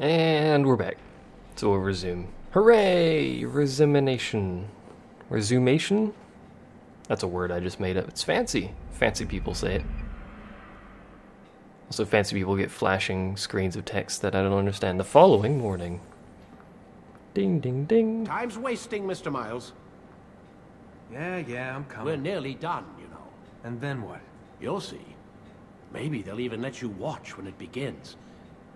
And we're back. So we'll resume. Hooray! Resumation. Resumation? That's a word I just made up. It's fancy. Fancy people say it. Also, fancy people get flashing screens of text that I don't understand. The following morning. Ding, ding, ding. Time's wasting, Mr. Miles. Yeah, I'm coming. We're nearly done, you know. And then what? You'll see. Maybe they'll even let you watch when it begins.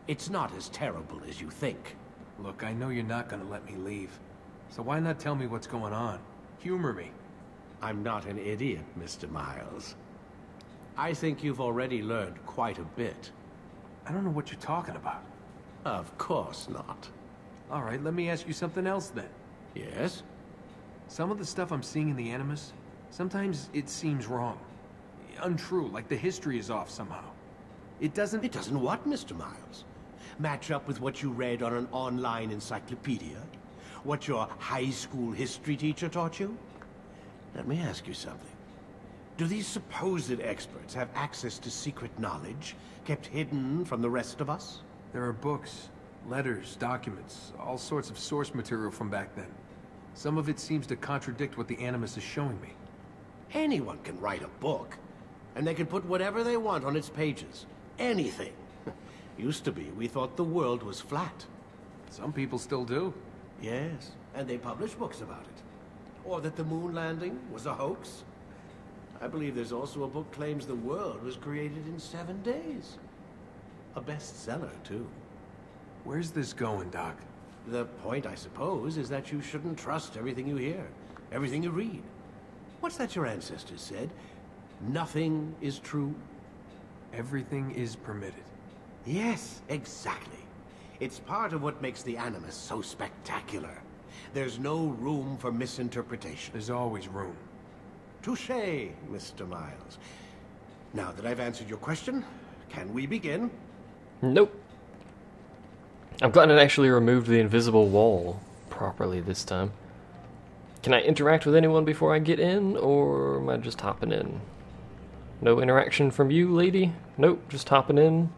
It's not as terrible as you think. Look, I know you're not gonna let me leave. So why not tell me what's going on? Humor me. I'm not an idiot, Mr. Miles. I think you've already learned quite a bit. I don't know what you're talking about. Of course not. All right, let me ask you something else then. Yes? Some of the stuff I'm seeing in the Animus, sometimes it seems wrong. Untrue, like the history is off somehow. It doesn't... It doesn't what, Mr. Miles? Match up with what you read on an online encyclopedia? What your high school history teacher taught you? Let me ask you something. Do these supposed experts have access to secret knowledge kept hidden from the rest of us? There are books, letters, documents, all sorts of source material from back then. Some of it seems to contradict what the Animus is showing me. Anyone can write a book, and they can put whatever they want on its pages. Anything. Used to be, we thought the world was flat. Some people still do. Yes, and they publish books about it. Or that the moon landing was a hoax. I believe there's also a book claims the world was created in 7 days. A bestseller, too. Where's this going, Doc? The point, I suppose, is that you shouldn't trust everything you hear, everything you read. What's that your ancestors said? Nothing is true? Everything is permitted. Yes, exactly. It's part of what makes the Animus so spectacular. There's no room for misinterpretation. There's always room. Touché, Mr. Miles. Now that I've answered your question, can we begin? Nope. I'm glad it actually removed the invisible wall properly this time. Can I interact with anyone before I get in, or am I just hopping in? No interaction from you, lady? Nope, just hopping in.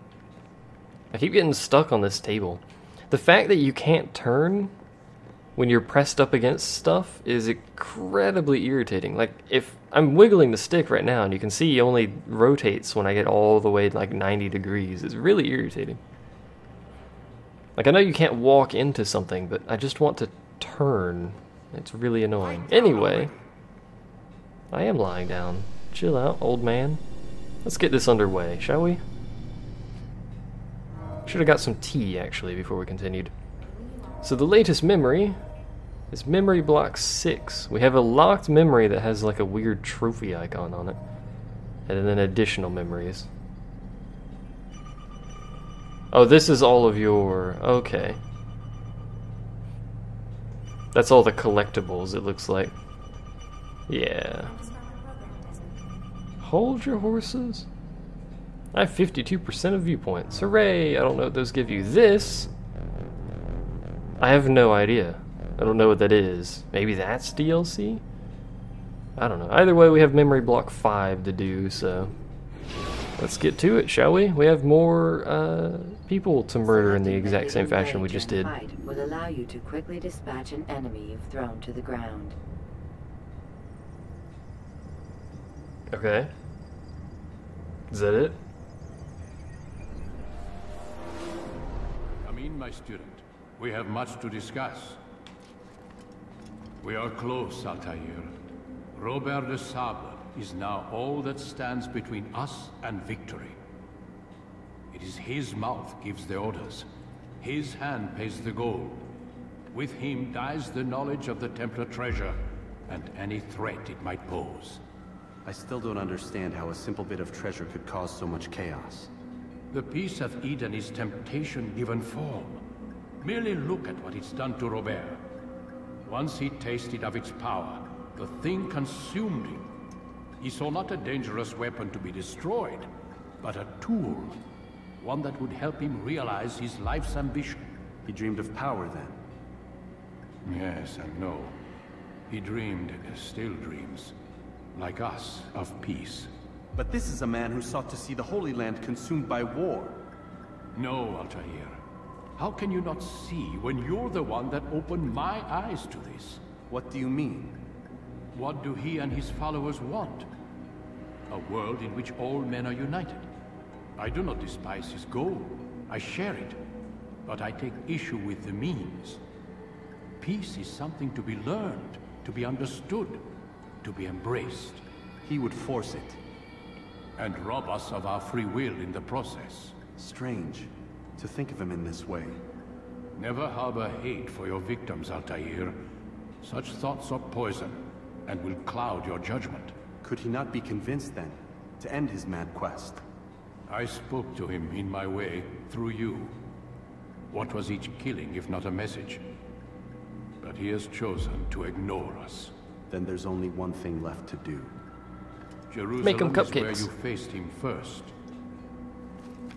I keep getting stuck on this table. The fact that you can't turn when you're pressed up against stuff is incredibly irritating. Like, if I'm wiggling the stick right now, and you can see it only rotates when I get all the way like 90 degrees. It's really irritating. Like, I know you can't walk into something, but I just want to turn. It's really annoying. Anyway, I am lying down. Chill out, old man. Let's get this underway, shall we? Should have got some tea, actually, before we continued. So the latest memory is memory block 6. We have a locked memory that has like a weird trophy icon on it. And then additional memories. Oh, this is all of your... Okay. That's all the collectibles, it looks like. Yeah. Hold your horses. I have 52% of viewpoints. Hooray! I don't know what those give you. This... I have no idea. I don't know what that is. Maybe that's DLC? I don't know. Either way, we have memory block 5 to do, so... Let's get to it, shall we? We have more people to murder in the exact same fashion we just did. Fight will allow you to quickly dispatch an enemy you've thrown to the ground. Okay. Is that it? Come in, my student. We have much to discuss. We are close, Altair. Robert de Sable is now all that stands between us and victory. It is his mouth gives the orders. His hand pays the gold. With him dies the knowledge of the Templar treasure and any threat it might pose. I still don't understand how a simple bit of treasure could cause so much chaos. The Peace of Eden is temptation given form. Merely look at what it's done to Robert. Once he tasted of its power, the thing consumed him. He saw not a dangerous weapon to be destroyed, but a tool. One that would help him realize his life's ambition. He dreamed of power then? Yes and no. He dreamed, still dreams, like us, of peace. But this is a man who sought to see the Holy Land consumed by war. No, Altair. How can you not see when you're the one that opened my eyes to this? What do you mean? What do he and his followers want? A world in which all men are united. I do not despise his goal. I share it. But I take issue with the means. Peace is something to be learned, to be understood, to be embraced. He would force it. And rob us of our free will in the process. Strange to think of him in this way. Never harbor hate for your victims, Altair. Such thoughts are poison, and will cloud your judgment. Could he not be convinced, then, to end his mad quest? I spoke to him in my way, through you. What was each killing if not a message? But he has chosen to ignore us. Then there's only one thing left to do. Jerusalem Make 'em is where cupcakes. you faced him first.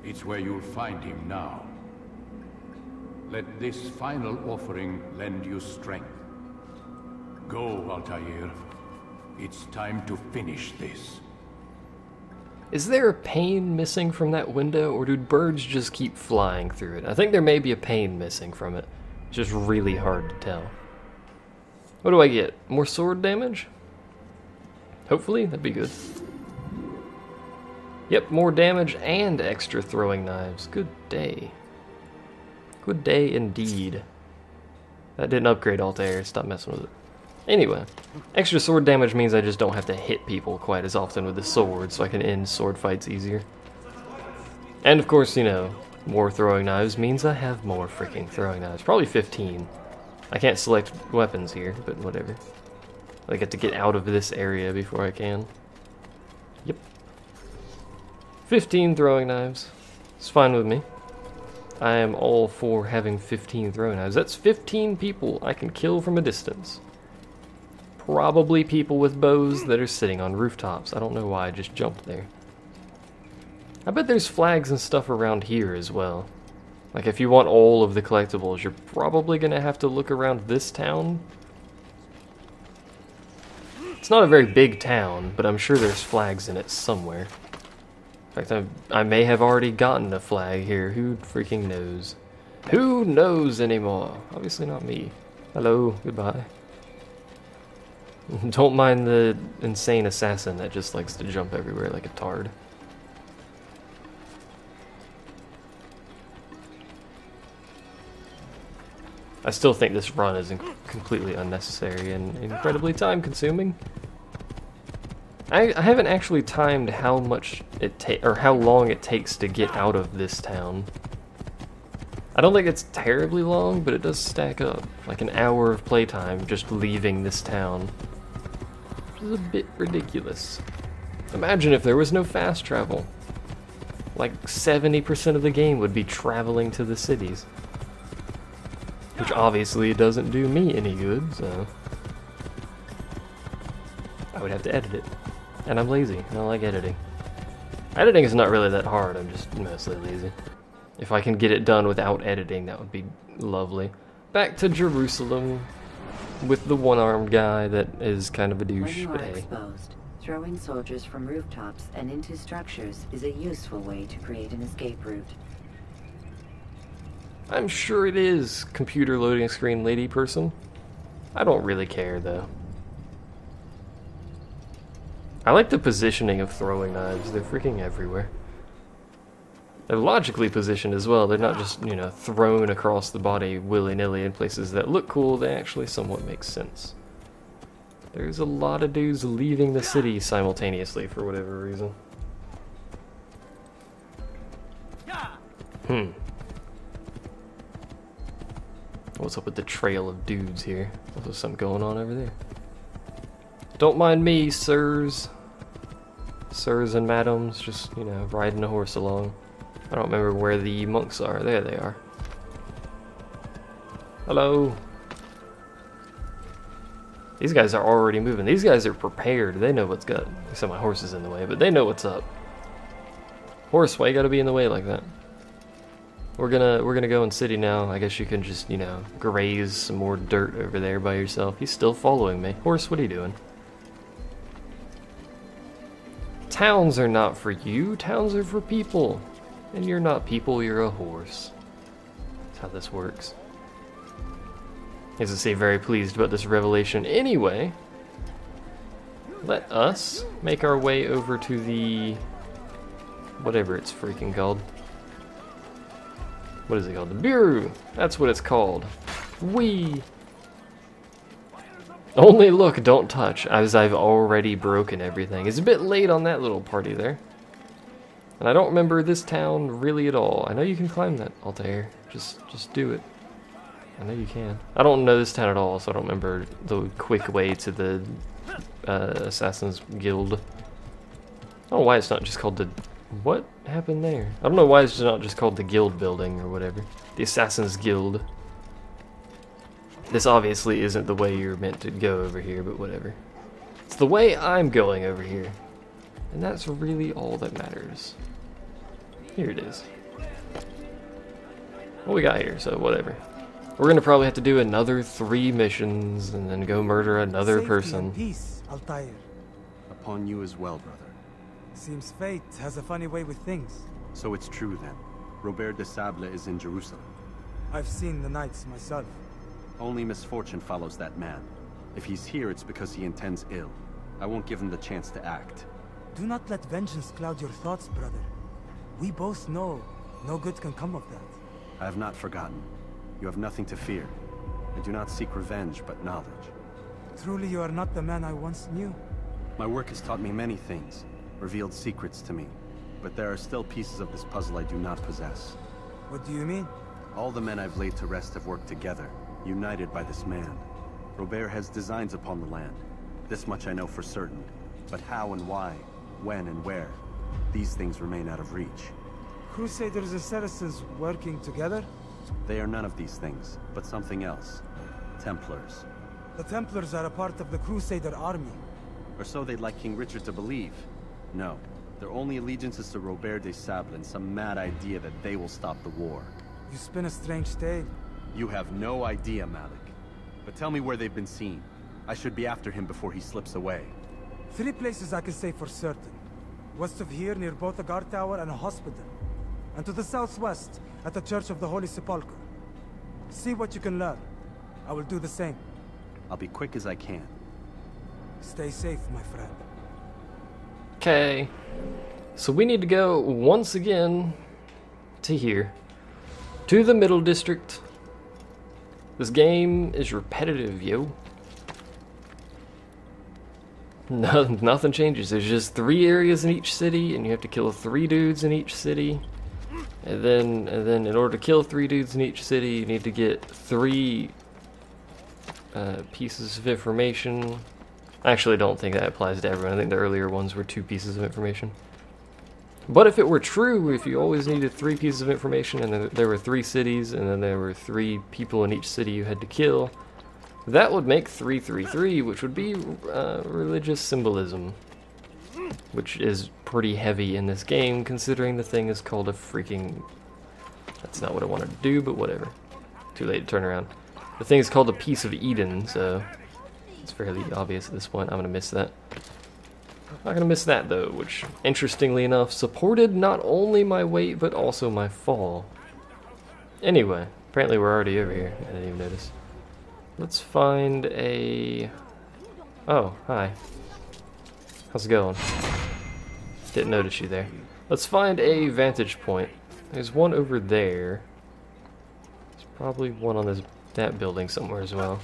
It's where you'll find him now. Let this final offering lend you strength. Go, Altair. It's time to finish this. Is there a pane missing from that window, or do birds just keep flying through it? I think there may be a pane missing from it. It's just really hard to tell. What do I get? More sword damage? Hopefully, that'd be good. Yep, more damage and extra throwing knives. Good day. Good day indeed. That didn't upgrade Altair. Stop messing with it. Anyway, extra sword damage means I just don't have to hit people quite as often with the sword, so I can end sword fights easier. And of course, you know, more throwing knives means I have more freaking throwing knives. Probably 15. I can't select weapons here, but whatever. I get to get out of this area before I can. Yep. 15 throwing knives. It's fine with me. I am all for having 15 throwing knives. That's 15 people I can kill from a distance. Probably people with bows that are sitting on rooftops. I don't know why I just jumped there. I bet there's flags and stuff around here as well. Like if you want all of the collectibles, you're probably gonna have to look around this town. It's not a very big town, but I'm sure there's flags in it somewhere. In fact, I may have already gotten a flag here. Who freaking knows? Who knows anymore? Obviously not me. Hello, goodbye. Don't mind the insane assassin that just likes to jump everywhere like a tard. I still think this run is completely unnecessary and incredibly time-consuming. I haven't actually timed how much how long it takes to get out of this town. I don't think it's terribly long, but it does stack up. Like an hour of playtime just leaving this town. Which is a bit ridiculous. Imagine if there was no fast travel. Like 70% of the game would be traveling to the cities. Which obviously doesn't do me any good, so I would have to edit it. And I'm lazy. I don't like editing. Editing is not really that hard, I'm just mostly lazy. If I can get it done without editing, that would be lovely. Back to Jerusalem with the one-armed guy that is kind of a douche, When you but are hey. exposed, throwing soldiers from rooftops and into structures is a useful way to create an escape route. I'm sure it is, computer loading screen lady person. I don't really care, though. I like the positioning of throwing knives. They're freaking everywhere. They're logically positioned as well. They're not just, you know, thrown across the body willy-nilly in places that look cool. They actually somewhat make sense. There's a lot of dudes leaving the city simultaneously for whatever reason. What's up with the trail of dudes here? There's something going on over there. Don't mind me, sirs. Sirs and madams, just, you know, riding a horse along. I don't remember where the monks are. There they are. Hello. These guys are already moving. These guys are prepared. They know what's good. Except my horse is in the way, but they know what's up. Horse, why you gotta be in the way like that? We're gonna go in city now. I guess you can just, you know, graze some more dirt over there by yourself. He's still following me. Horse, what are you doing? Towns are not for you. Towns are for people. And you're not people, you're a horse. how this works. He doesn't seem very pleased about this revelation anyway. Let us make our way over to the... whatever it's freaking called. What is it called? The Bureau! That's what it's called. Whee! Only look, don't touch, as I've already broken everything. It's a bit late on that little party there. And I don't remember this town really at all. I know you can climb that altar. Just do it. I know you can. I don't know this town at all, so I don't remember the quick way to the Assassin's Guild. I don't know why it's not just called the... What happened there? I don't know why it's not just called the Guild Building or whatever. The Assassin's Guild. This obviously isn't the way you're meant to go over here, but whatever. It's the way I'm going over here. And that's really all that matters. Here it is. What we got here, so whatever. We're gonna probably have to do another 3 missions and then go murder another Safety person. and peace, Altair. Upon you as well, brother. Seems fate has a funny way with things. So it's true then. Robert de Sable is in Jerusalem. I've seen the knights myself. Only misfortune follows that man. If he's here, it's because he intends ill. I won't give him the chance to act. Do not let vengeance cloud your thoughts, brother. We both know no good can come of that. I have not forgotten. You have nothing to fear. I do not seek revenge, but knowledge. Truly you are not the man I once knew. My work has taught me many things, revealed secrets to me. But there are still pieces of this puzzle I do not possess. What do you mean? All the men I've laid to rest have worked together, united by this man. Robert has designs upon the land. This much I know for certain. But how and why, when and where, these things remain out of reach. Crusaders and Saracens working together? They are none of these things, but something else. Templars. The Templars are a part of the Crusader army. Or so they'd like King Richard to believe. No, their only allegiance is to Robert de Sable and some mad idea that they will stop the war. You spin a strange tale. You have no idea, Malik. But tell me where they've been seen. I should be after him before he slips away. 3 places I can say for certain. West of here, near both a guard tower and a hospital. And to the southwest, at the Church of the Holy Sepulchre. See what you can learn. I will do the same. I'll be quick as I can. Stay safe, my friend. Okay. So we need to go once again to here. To the Middle District. This game is repetitive, yo. No, nothing changes. There's just 3 areas in each city, and you have to kill 3 dudes in each city. And then in order to kill 3 dudes in each city, you need to get 3 pieces of information. I actually don't think that applies to everyone. I think the earlier ones were 2 pieces of information. But if it were true, if you always needed 3 pieces of information, and there were 3 cities, and then there were 3 people in each city you had to kill, that would make 333, which would be religious symbolism. Which is pretty heavy in this game, considering the thing is called a freaking... That's not what I wanted to do, but whatever. Too late to turn around. The thing is called a Piece of Eden, so... It's fairly obvious at this point. I'm gonna miss that. Not gonna miss that, though, which, interestingly enough, supported not only my weight, but also my fall. Anyway, apparently we're already over here. I didn't even notice. Let's find a... Oh, hi. How's it going? Didn't notice you there. Let's find a vantage point. There's one over there. There's probably one on that building somewhere as well.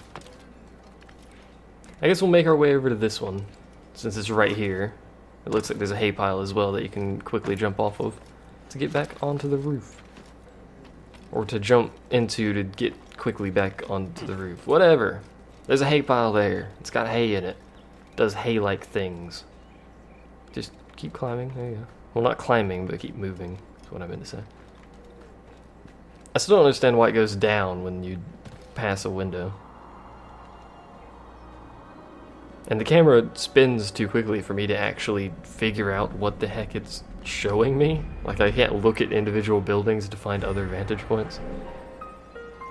I guess we'll make our way over to this one, since it's right here. It looks like there's a hay pile as well that you can quickly jump off of to get back onto the roof. Or to jump into to get quickly back onto the roof. Whatever. There's a hay pile there. It's got hay in it. Does hay-like things. Just keep climbing. There you go. Well, not climbing, but keep moving. That's what I meant to say. I still don't understand why it goes down when you pass a window. And the camera spins too quickly for me to actually figure out what the heck it's showing me. Like, I can't look at individual buildings to find other vantage points.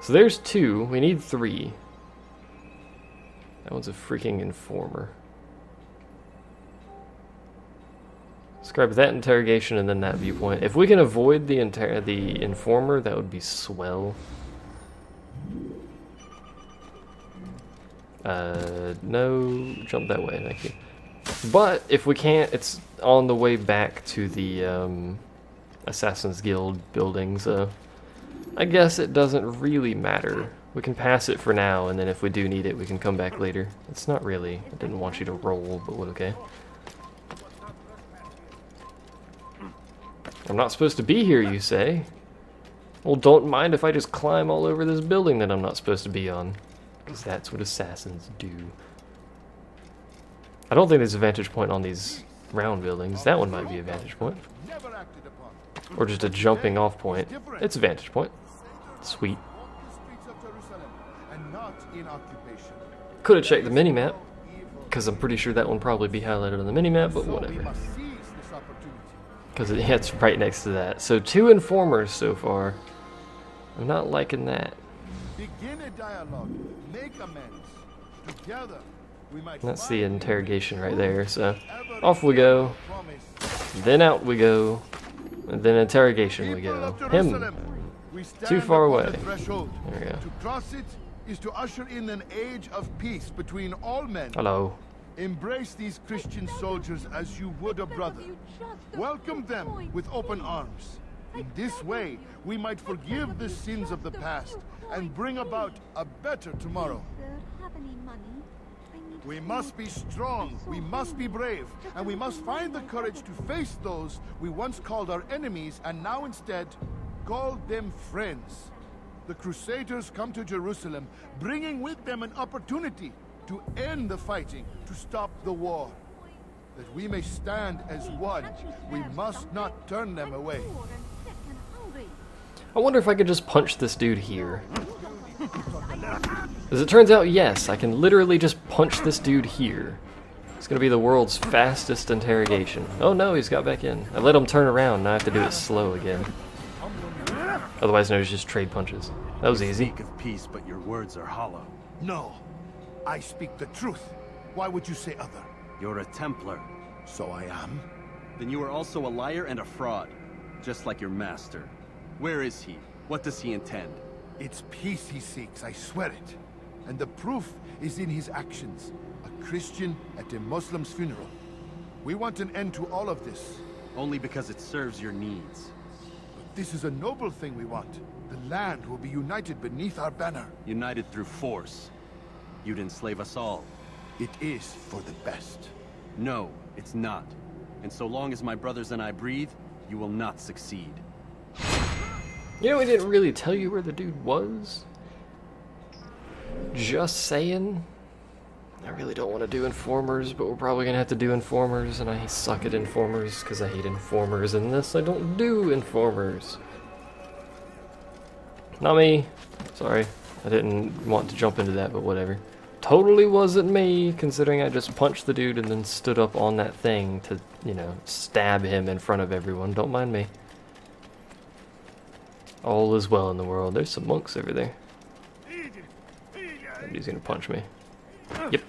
So there's 2. We need 3. That one's a freaking informer. Let's grab that interrogation and then that viewpoint. If we can avoid the informer, that would be swell. No, jump that way, thank you. But if we can't, it's on the way back to the Assassin's Guild building, so I guess it doesn't really matter. We can pass it for now, and then if we do need it, we can come back later. It's not really, I didn't want you to roll, but what, okay. I'm not supposed to be here, you say? Well, don't mind if I just climb all over this building that I'm not supposed to be on. Because that's what assassins do. I don't think there's a vantage point on these round buildings. That one might be a vantage point. Or just a jumping off point. It's a vantage point. Sweet. Could have checked the minimap, because I'm pretty sure that one probably be highlighted on the minimap, but whatever. Because it's right next to that. So 2 informers so far. I'm not liking that. Begin a dialogue. Make amends. Together, we might. That's the interrogation right there. So off we go. Then out we go. And then interrogation we go. Him. Too far away. There we go. To cross it is to usher in an age of peace between all men. Hello. Embrace these Christian soldiers as you would a brother. Welcome them with open arms. In this way, we might forgive the sins of the past and bring about a better tomorrow. We must be strong, we must be brave, and we must find the courage to face those we once called our enemies and now instead call them friends. The Crusaders come to Jerusalem, bringing with them an opportunity to end the fighting, to stop the war. That we may stand as one, we must not turn them away. I wonder if I could just punch this dude here. As it turns out, yes, I can literally just punch this dude here. It's gonna be the world's fastest interrogation. Oh no, he's got back in. I let him turn around, now I have to do it slow again. Otherwise known as just trade punches. That was easy. Speak of peace, but your words are hollow. No, I speak the truth. Why would you say other? You're a Templar. So I am. Then you are also a liar and a fraud, just like your master. Where is he? What does he intend? It's peace he seeks, I swear it. And the proof is in his actions. A Christian at a Muslim's funeral. We want an end to all of this. Only because it serves your needs. But this is a noble thing we want. The land will be united beneath our banner. United through force. You'd enslave us all. It is for the best. No, it's not. And so long as my brothers and I breathe, you will not succeed. You know, we didn't really tell you where the dude was. Just saying. I really don't want to do informers, but we're probably gonna have to do informers, and I suck at informers because I hate informers. In this, I don't do informers. Not me. Sorry, I didn't want to jump into that, but whatever. Totally wasn't me, considering I just punched the dude and then stood up on that thing to, you know, stab him in front of everyone. Don't mind me. All is well in the world. There's some monks over there. He's gonna punch me. Yep.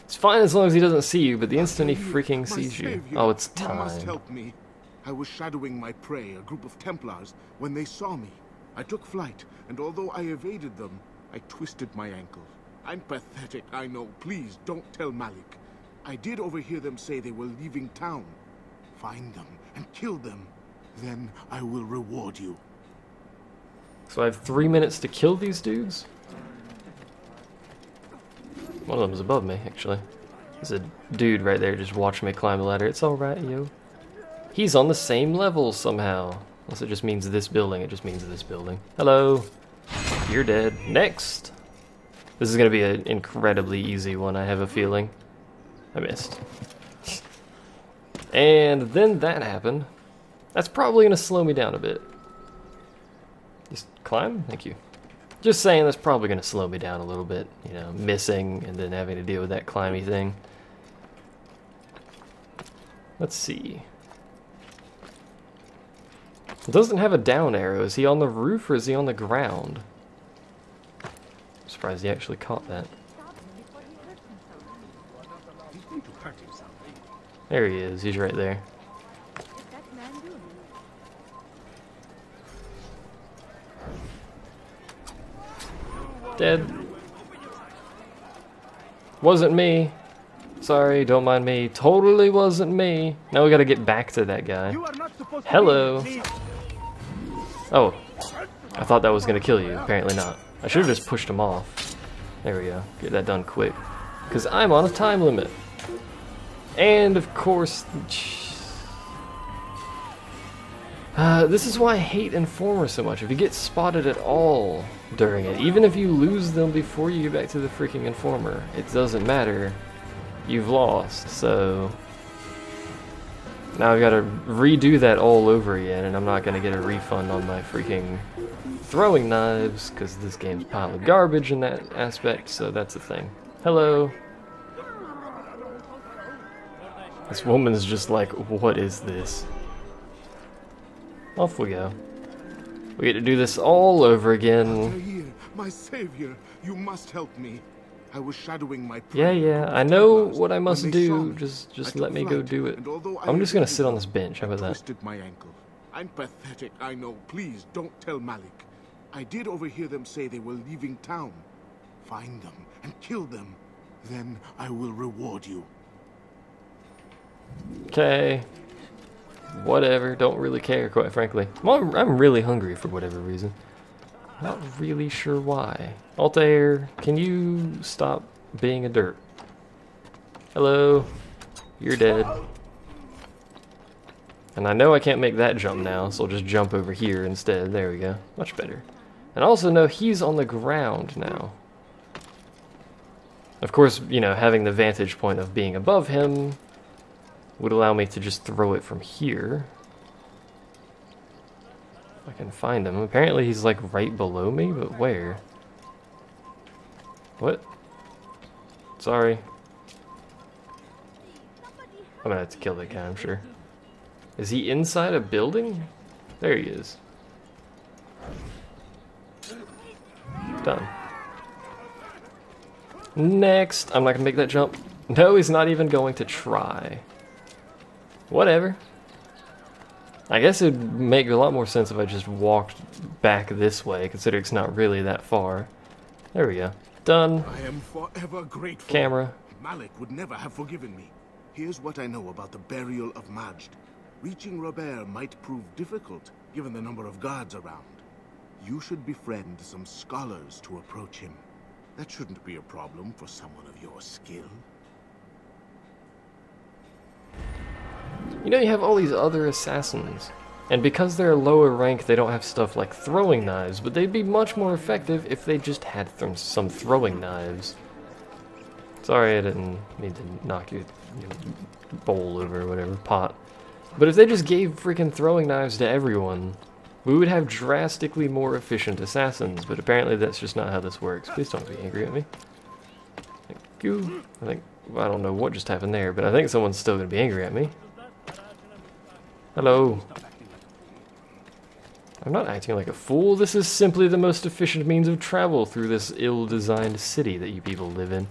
It's fine as long as he doesn't see you, but the instant he freaking sees you. Oh, it's time. You must help me. I was shadowing my prey, a group of Templars, when they saw me. I took flight, and although I evaded them, I twisted my ankle. I'm pathetic, I know. Please, don't tell Malik. I did overhear them say they were leaving town. Find them and kill them. Then I will reward you. So I have 3 minutes to kill these dudes? One of them's above me, actually. There's a dude right there just watching me climb the ladder. It's alright, yo. He's on the same level somehow. Unless it just means this building, it just means this building. Hello. You're dead. Next. This is gonna be an incredibly easy one, I have a feeling. I missed. And then that happened. That's probably gonna slow me down a bit. Just climb? Thank you. Just saying that's probably gonna slow me down a little bit, you know, missing and then having to deal with that climby thing. Let's see. It doesn't have a down arrow. Is he on the roof or is he on the ground? I'm surprised he actually caught that. There he is. He's right there. Dead. Wasn't me. Sorry, don't mind me. Totally wasn't me. Now we gotta get back to that guy. Hello. Oh, I thought that was gonna kill you. Apparently not. I should have just pushed him off. There we go. Get that done quick. Because I'm on a time limit. And of course... this is why I hate Informer so much. If you get spotted at all during it, even if you lose them before you get back to the freaking Informer, it doesn't matter. You've lost, so... Now I've got to redo that all over again, and I'm not going to get a refund on my freaking throwing knives, because this game's a pile of garbage in that aspect, so that's the thing. Hello. This woman's just like, what is this? Off we go. We get to do this all over again. My savior, you must help me. I was shadowing my Yeah, I know what I must do. Just let me go do it. I'm just gonna sit on this bench. How about that? Twisted my ankle. I'm pathetic, I know. Please don't tell Malik. I did overhear them say they were leaving town. Find them and kill them. Then I will reward you. Okay. Whatever. Don't really care, quite frankly. I'm really hungry for whatever reason. Not really sure why. Altair, can you stop being a derp? Hello. You're dead. And I know I can't make that jump now, so I'll just jump over here instead. There we go. Much better. And I also know he's on the ground now. Of course, you know, having the vantage point of being above him would allow me to just throw it from here. If I can find him. Apparently he's like right below me, but where? What? Sorry. I'm gonna have to kill that guy, I'm sure. Is he inside a building? There he is. Done. Next. I'm not gonna make that jump. No, he's not even going to try. Whatever. I guess it would make a lot more sense if I just walked back this way, considering it's not really that far. There we go. Done. I am forever grateful. Camera. Malik would never have forgiven me. Here's what I know about the burial of Majd. Reaching Robert might prove difficult, given the number of guards around. You should befriend some scholars to approach him. That shouldn't be a problem for someone of your skill. You know, you have all these other assassins, and because they're lower rank, they don't have stuff like throwing knives, but they'd be much more effective if they just had some throwing knives. Sorry, I didn't mean to knock your bowl over or whatever, pot. But if they just gave freaking throwing knives to everyone, we would have drastically more efficient assassins, but apparently that's just not how this works. Please don't be angry at me. Thank you. I don't know what just happened there, but I think someone's still going to be angry at me. Hello. I'm not acting like a fool. This is simply the most efficient means of travel through this ill-designed city that you people live in.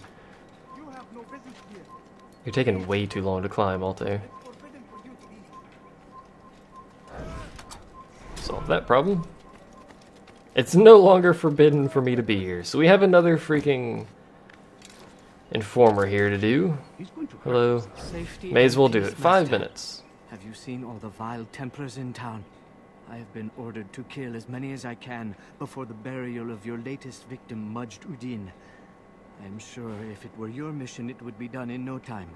You're taking way too long to climb, Altair. Solve that problem. It's no longer forbidden for me to be here, so we have another freaking informer here to do. Hello. May as well do it. 5 minutes. Have you seen all the vile Templars in town? I have been ordered to kill as many as I can before the burial of your latest victim, Majd Udin. I am sure if it were your mission, it would be done in no time.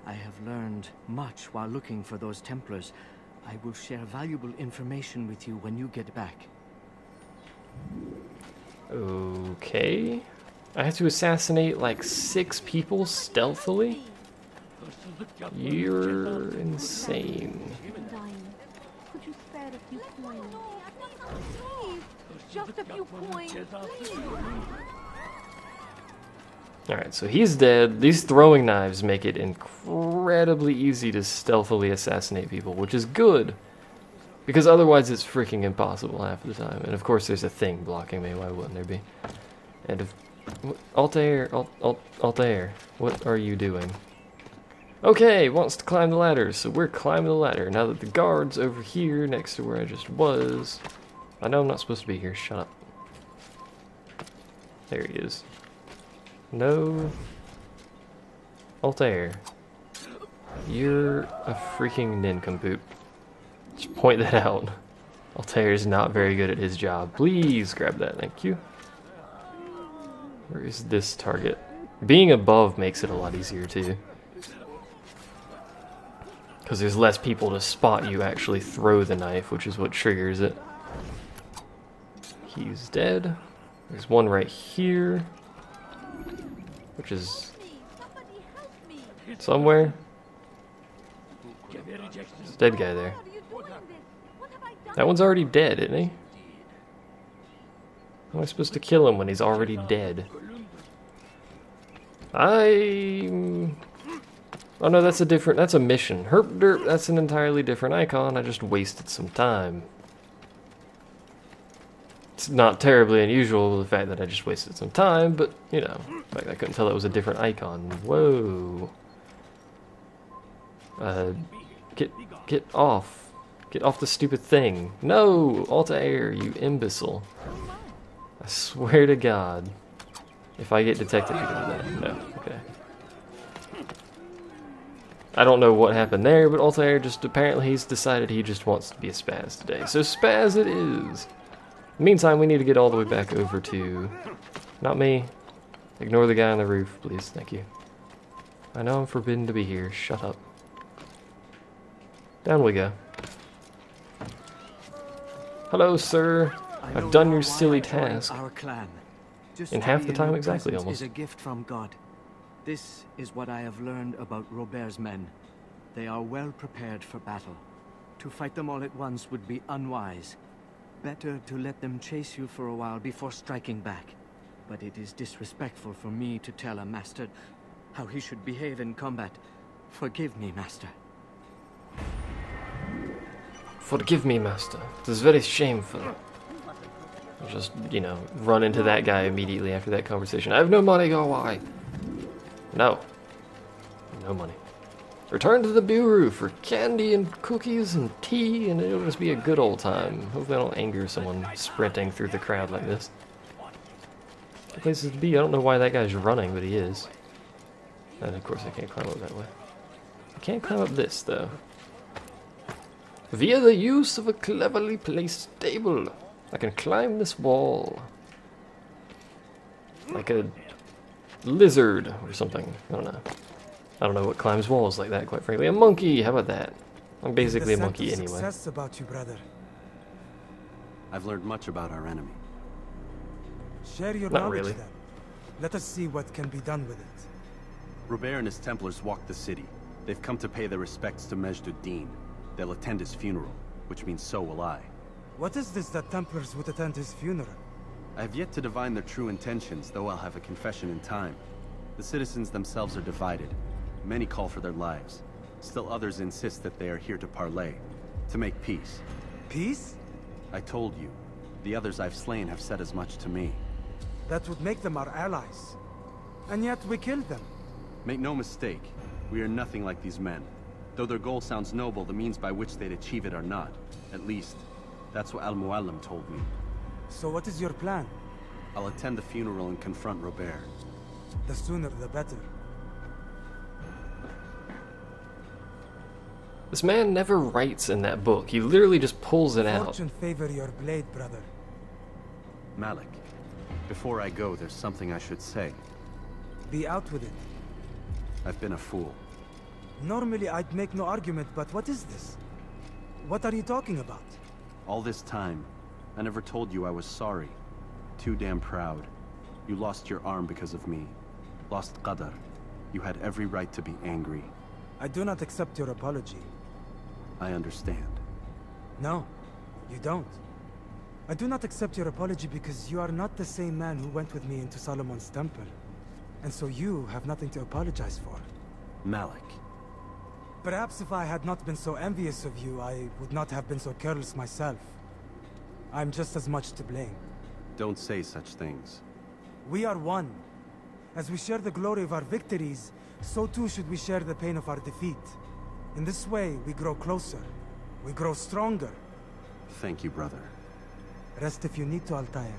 I have learned much while looking for those Templars. I will share valuable information with you when you get back. Okay. I have to assassinate like 6 people stealthily? You're insane. Could you spare a few coins? Please, just a few coins, please. Alright, so he's dead. These throwing knives make it incredibly easy to stealthily assassinate people, which is good. Because otherwise it's freaking impossible half the time. And of course there's a thing blocking me, why wouldn't there be? And if... Altair, Altair, what are you doing? Okay, wants to climb the ladder, so we're climbing the ladder. Now that the guard's over here next to where I just was. I know I'm not supposed to be here, shut up. There he is. No. Altair. You're a freaking nincompoop. Just point that out. Altair is not very good at his job. Please grab that, thank you. Where is this target? Being above makes it a lot easier too. Because there's less people to spot you actually throw the knife, which is what triggers it. He's dead. There's one right here, which is somewhere. There's a dead guy there. That one's already dead, isn't he? How am I supposed to kill him when he's already dead? Oh no, that's a mission. Herp derp, that's an entirely different icon. I just wasted some time. It's not terribly unusual, the fact that I just wasted some time, but, you know, the fact I couldn't tell it was a different icon. Whoa. Get off. Get off the stupid thing. No! Altair, you imbecile. I swear to God. If I get detected because of that. No, okay. I don't know what happened there, but Altair just apparently he's decided he just wants to be a spaz today. So spaz it is! Meantime, we need to get all the way back over to... Not me. Ignore the guy on the roof, please. Thank you. I know I'm forbidden to be here. Shut up. Down we go. Hello, sir. I've done your silly task. Our clan. In half the time exactly, almost. Is a gift from God. This is what I have learned about Robert's men. They are well prepared for battle. To fight them all at once would be unwise. Better to let them chase you for a while before striking back. But it is disrespectful for me to tell a master how he should behave in combat. Forgive me, master. Forgive me, master. It is very shameful. I'll just, you know, run into that guy immediately after that conversation. I have no money, go away. No. No money. Return to the bureau for candy and cookies and tea, and it'll just be a good old time. Hopefully I don't anger someone sprinting through the crowd like this. Good places to be. I don't know why that guy's running, but he is. And of course I can't climb up that way. I can't climb up this, though. Via the use of a cleverly placed stable, I can climb this wall. Like a lizard or something. I don't know. I don't know what climbs walls like that, quite frankly. A monkey, how about that? I'm basically a monkey anyway. Success about you, brother. I've learned much about our enemy. Share your Not knowledge really. then. Let us see what can be done with it. Robert and his Templars walk the city. They've come to pay their respects to Majd ud-Din. They'll attend his funeral, which means so will I. What is this that Templars would attend his funeral? I have yet to divine their true intentions, though I'll have a confession in time. The citizens themselves are divided. Many call for their lives. Still others insist that they are here to parley, to make peace. Peace? I told you. The others I've slain have said as much to me. That would make them our allies. And yet we killed them. Make no mistake, we are nothing like these men. Though their goal sounds noble, the means by which they'd achieve it are not. At least, that's what Al-Muallim told me. So what is your plan? I'll attend the funeral and confront Robert. The sooner the better. This man never writes in that book. He literally just pulls it out. Fortune favor your blade, brother. Malik, before I go, there's something I should say. Be out with it. I've been a fool. Normally I'd make no argument, but what is this? What are you talking about? All this time, I never told you I was sorry. Too damn proud. You lost your arm because of me. Lost Qadar. You had every right to be angry. I do not accept your apology. I understand. No, you don't. I do not accept your apology because you are not the same man who went with me into Solomon's temple. And so you have nothing to apologize for. Malik. Perhaps if I had not been so envious of you, I would not have been so careless myself. I'm just as much to blame. Don't say such things. We are one. As we share the glory of our victories, so too should we share the pain of our defeat. In this way, we grow closer. We grow stronger. Thank you, brother. Rest if you need to, Altair.